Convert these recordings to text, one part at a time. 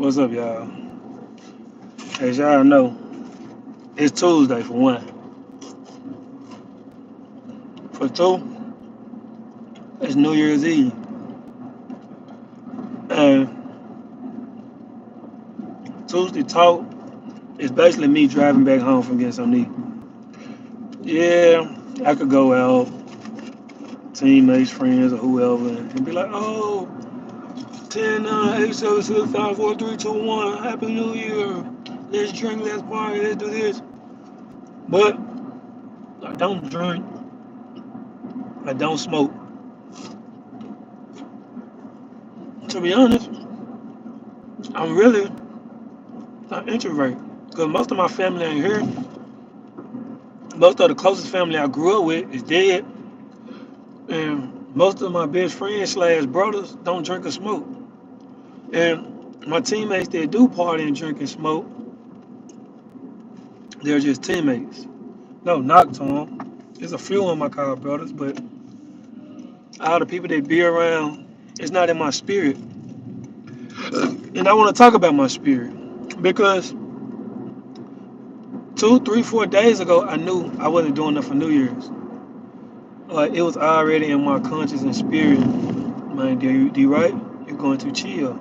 What's up, y'all? As y'all know, it's Tuesday for one. For two, it's New Year's Eve. And Tuesday talk is basically me driving back home from getting something to eat. Yeah, I could go out, teammates, friends, or whoever, and be like, oh, 10, 9, 8, 7, 6, 5, 4, 3, 2, 1, Happy New Year. Let's drink, let's party, let's do this. But I don't drink, I don't smoke. To be honest, I'm really an introvert. Because most of my family ain't here. Most of the closest family I grew up with is dead. And most of my best friends slash brothers don't drink or smoke. And my teammates that do party and drink and smoke, they're just teammates. No knock to them. There's a few of them I call brothers, but all the people that be around, it's not in my spirit. And I want to talk about my spirit because 2, 3, 4 days ago, I knew I wasn't doing enough for New Year's. It was already in my conscience and spirit. Man, D right? You're going to chill.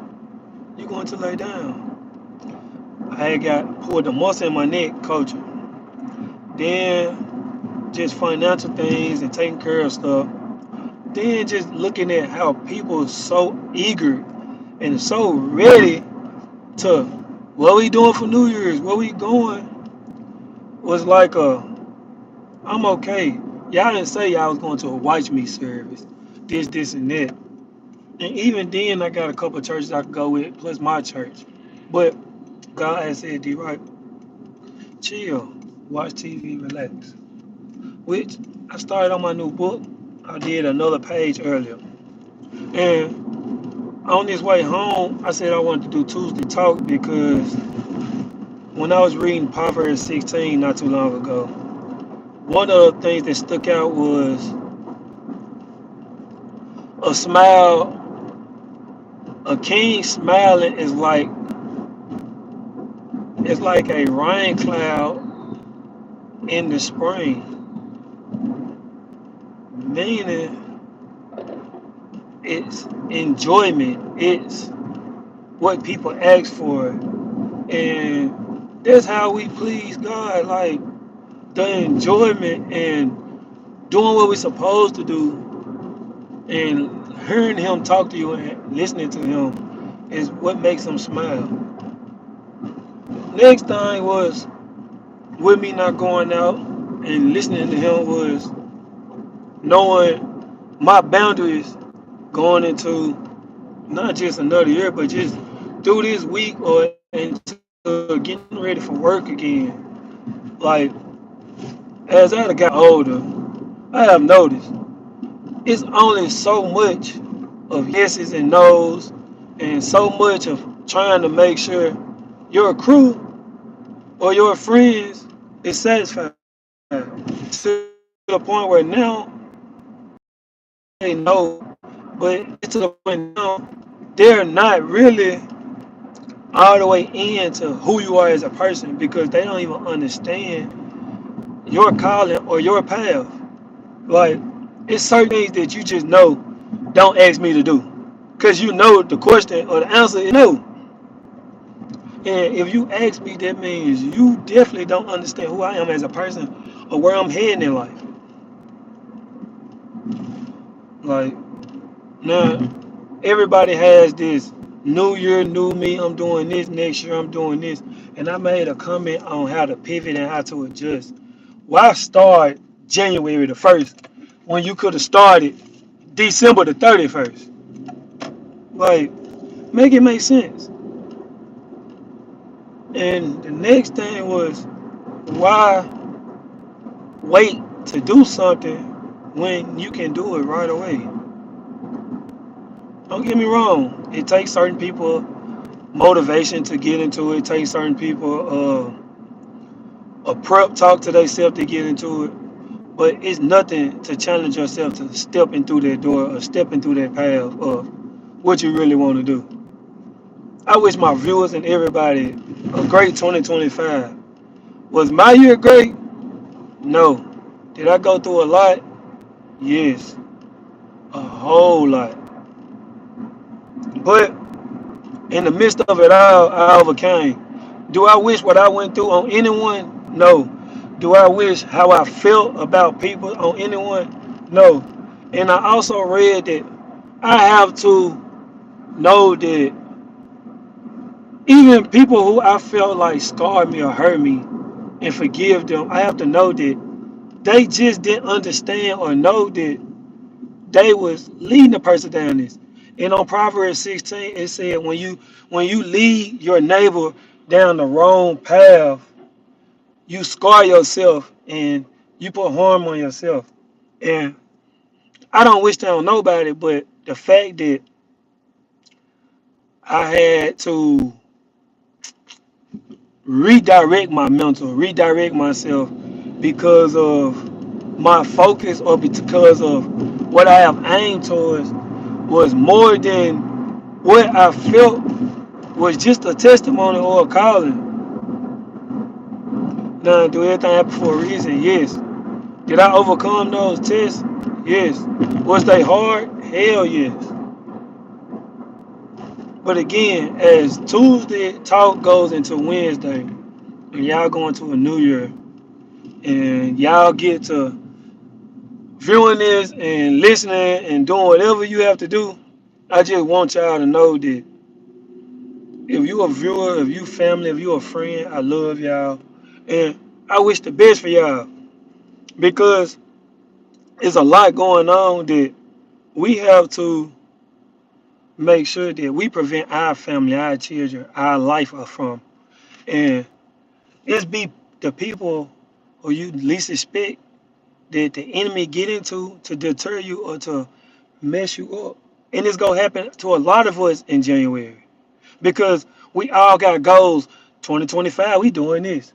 You're going to lay down. I had got pulled the muscle in my neck coaching. Then just financial things and taking care of stuff. Then just looking at how people are so eager and so ready to what we doing for New Year's, where we going was like I'm okay. Y'all didn't say y'all was going to a watch me service. This and that. And even then I got a couple of churches I could go with, plus my church. But God has said, D right, chill, watch TV, relax. Which I started on my new book. I did another page earlier. And on this way home, I said I wanted to do Tuesday talk because when I was reading Proverbs 16 not too long ago, one of the things that stuck out was a smile. A king smiling is like it's like a rain cloud in the spring, meaning it's enjoyment. It's what people ask for, and that's how we please God. Like the enjoyment and doing what we're supposed to do, and hearing Him talk to you and listening to Him is what makes Him smile. Next thing was with me not going out and listening to Him was knowing my boundaries going into not just another year, but just through this week or into getting ready for work again. Like as I got older, I have noticed it's only so much of yeses and nos, and so much of trying to make sure your crew or your friends is satisfied. To the point where now they know, but it's to the point now they're not really all the way into who you are as a person because they don't even understand your calling or your path. Like it's certain things that you just know don't ask me to do. Cause you know the question or the answer is no. And if you ask me, that means you definitely don't understand who I am as a person or where I'm heading in life. Like now everybody has this new year, new me, I'm doing this, next year I'm doing this. And I made a comment on how to pivot and how to adjust. Why start January the 1st when you could have started December the 31st? Like, make it make sense. And the next thing was, why wait to do something when you can do it right away? Don't get me wrong. It takes certain people motivation to get into it. It takes certain people a prep talk to themselves to get into it. But it's nothing to challenge yourself to stepping through that door or stepping through that path of what you really want to do. I wish my viewers and everybody a great 2025. Was my year great? No. Did I go through a lot? Yes, a whole lot. But in the midst of it all, I overcame. Do I wish what I went through on anyone? No. Do I wish how I felt about people on anyone? No. And I also read that I have to know that even people who I felt like scarred me or hurt me and forgive them, I have to know that they just didn't understand or know that they was leading the person down this. And on Proverbs 16, it said when you lead your neighbor down the wrong path, you scar yourself and you put harm on yourself. And I don't wish that on nobody, but the fact that I had to redirect my mental, redirect myself because of my focus or because of what I have aimed towards was more than what I felt was just a testimony or a calling. Now, do everything happen for a reason? Yes. Did I overcome those tests? Yes. Was they hard? Hell yes. But again, as Tuesday talk goes into Wednesday, and y'all going to a new year, and y'all get to viewing this and listening and doing whatever you have to do, I just want y'all to know that if you a viewer, if you family, if you a friend, I love y'all. And I wish the best for y'all because it's a lot going on that we have to make sure that we prevent our family, our children, our life from. And it's be the people who you least expect that the enemy get into to deter you or to mess you up. And it's gonna happen to a lot of us in January because we all got goals. 2025, we doing this.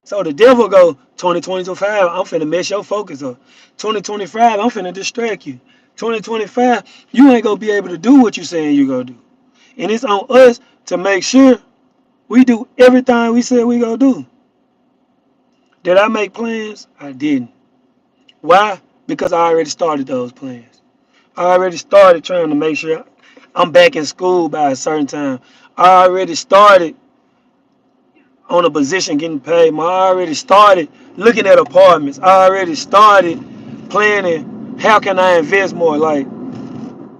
So the devil go 2025, I'm finna mess your focus up. 2025, I'm finna distract you. 2025, you ain't gonna be able to do what you saying you gonna do. And it's on us to make sure we do everything we said we gonna do. Did I make plans? I didn't. Why? Because I already started those plans. I already started trying to make sure I'm back in school by a certain time. I already started on a position getting paid. I already started looking at apartments. I already started planning how can I invest more. Like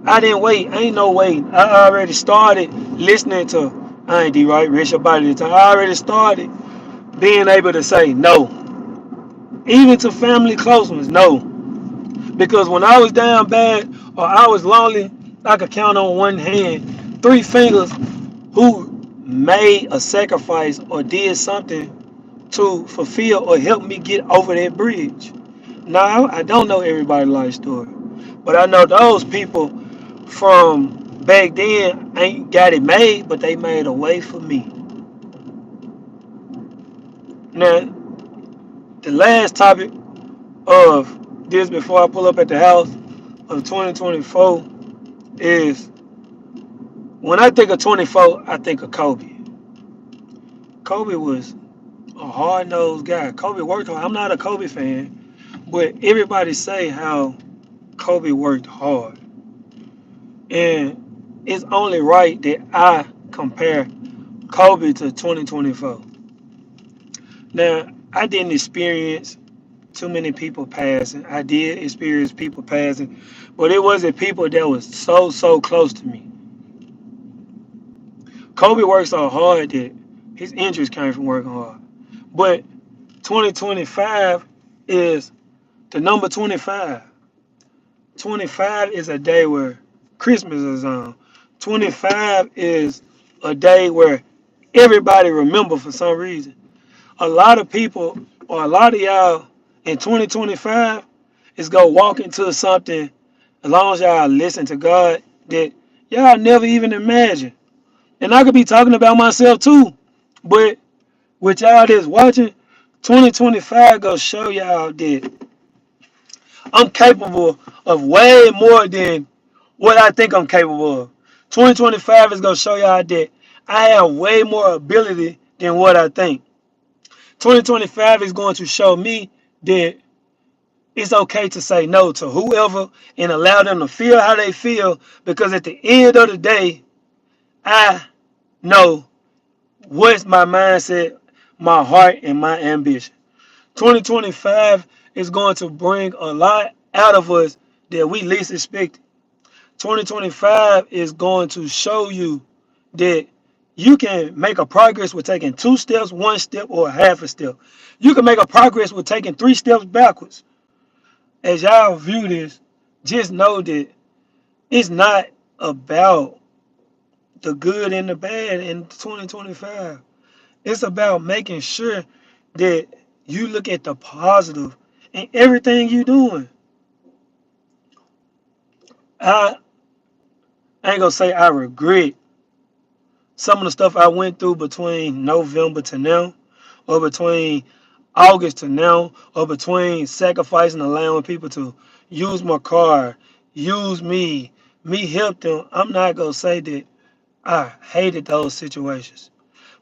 I didn't wait. Ain't no waiting. I already started listening to I ain't D right, rich your body at the time. I already started being able to say no. Even to family close ones, no. Because when I was down bad or I was lonely, I could count on one hand, three fingers who made a sacrifice or did something to fulfill or help me get over that bridge. Now, I don't know everybody's life story, but I know those people from back then ain't got it made, but they made a way for me. Now, the last topic of this before I pull up at the house of 2024 is when I think of 24, I think of Kobe. Kobe was a hard nosed guy. Kobe worked hard. I'm not a Kobe fan, but everybody say how Kobe worked hard. And it's only right that I compare Kobe to 2024. Now, I didn't experience too many people passing. I did experience people passing, but it wasn't people that was so close to me. Kobe worked so hard that his injuries came from working hard. But 2025 is the number 25. 25 is a day where Christmas is on. 25 is a day where everybody remember for some reason. A lot of people or a lot of y'all in 2025 is gonna walk into something as long as y'all listen to God that y'all never even imagine. And I could be talking about myself too, but with y'all that's watching, 2025 gonna show y'all that I'm capable of way more than what I think I'm capable of. 2025 is gonna show y'all that I have way more ability than what I think. 2025 is going to show me that it's okay to say no to whoever and allow them to feel how they feel, because at the end of the day, I know what's my mindset, my heart, and my ambition. 2025 is going to bring a lot out of us that we least expected. 2025 is going to show you that you can make a progress with taking 2 steps, 1 step, or half a step. You can make a progress with taking 3 steps backwards. As y'all view this, just know that it's not about the good and the bad in 2025. It's about making sure that you look at the positive in everything you're doing. I ain't gonna say I regret some of the stuff I went through between November to now, or between August to now, or between sacrificing, allowing people to use my car, use me help them. I'm not gonna say that I hated those situations.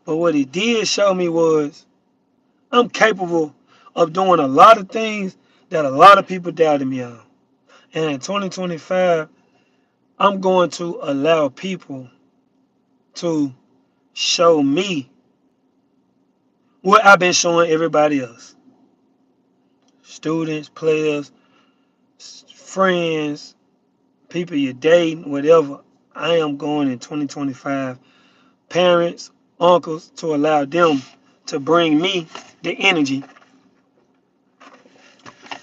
But what it did show me was I'm capable of doing a lot of things that a lot of people doubted me on. And in 2025, I'm going to allow people to show me what I've been showing everybody else. Students, players, friends, people you're dating, whatever. I am going in 2025, parents, uncles, to allow them to bring me the energy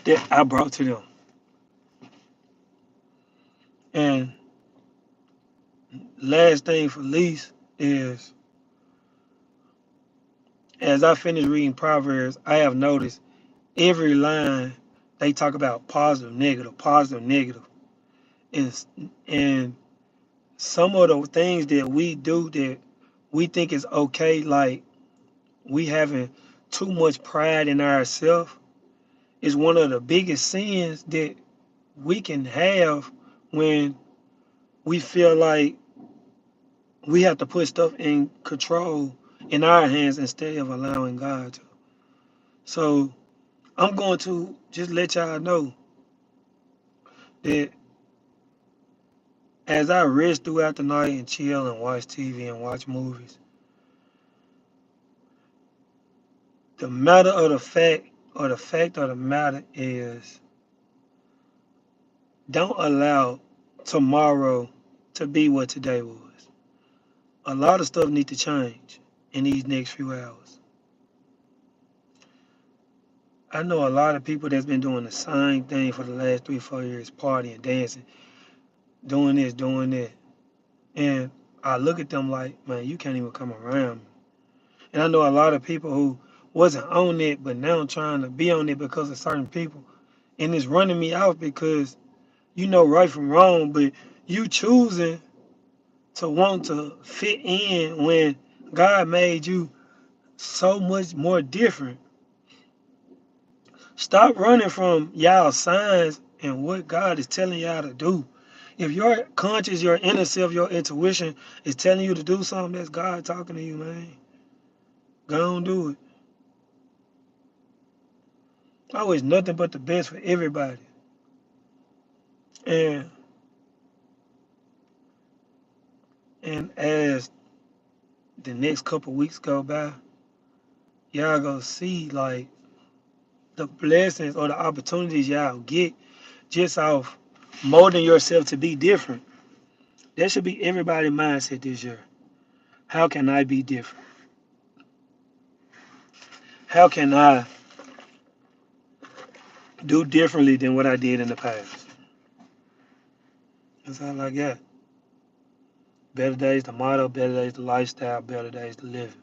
that I brought to them. And last thing for least is, as I finish reading Proverbs, I have noticed every line they talk about positive, negative, positive, negative. And, and some of the things that we do that we think is okay, like we having too much pride in ourselves, is one of the biggest sins that we can have when we feel like we have to put stuff in control in our hands instead of allowing God to. So I'm going to just let y'all know that as I rest throughout the night and chill and watch TV and watch movies, the matter of the fact, or the fact of the matter is, don't allow tomorrow to be what today was. A lot of stuff need to change in these next few hours. I know a lot of people that's been doing the same thing for the last 3, 4 years, partying, dancing, doing this, doing that. And I look at them like, man, you can't even come around me. And I know a lot of people who wasn't on it, but now trying to be on it because of certain people. And it's running me off because you know right from wrong, but you choosing to want to fit in when God made you so much more different. Stop running from y'all signs and what God is telling y'all to do. If your conscience, your inner self, your intuition is telling you to do something, that's God talking to you, man. Go on, do it. I wish nothing but the best for everybody. And and as the next couple weeks go by, y'all gonna see like the blessings or the opportunities y'all get just off molding yourself to be different. That should be everybody's mindset this year. How can I be different? How can I do differently than what I did in the past? That's all I got. Better days the motto, better days the lifestyle, better days the living.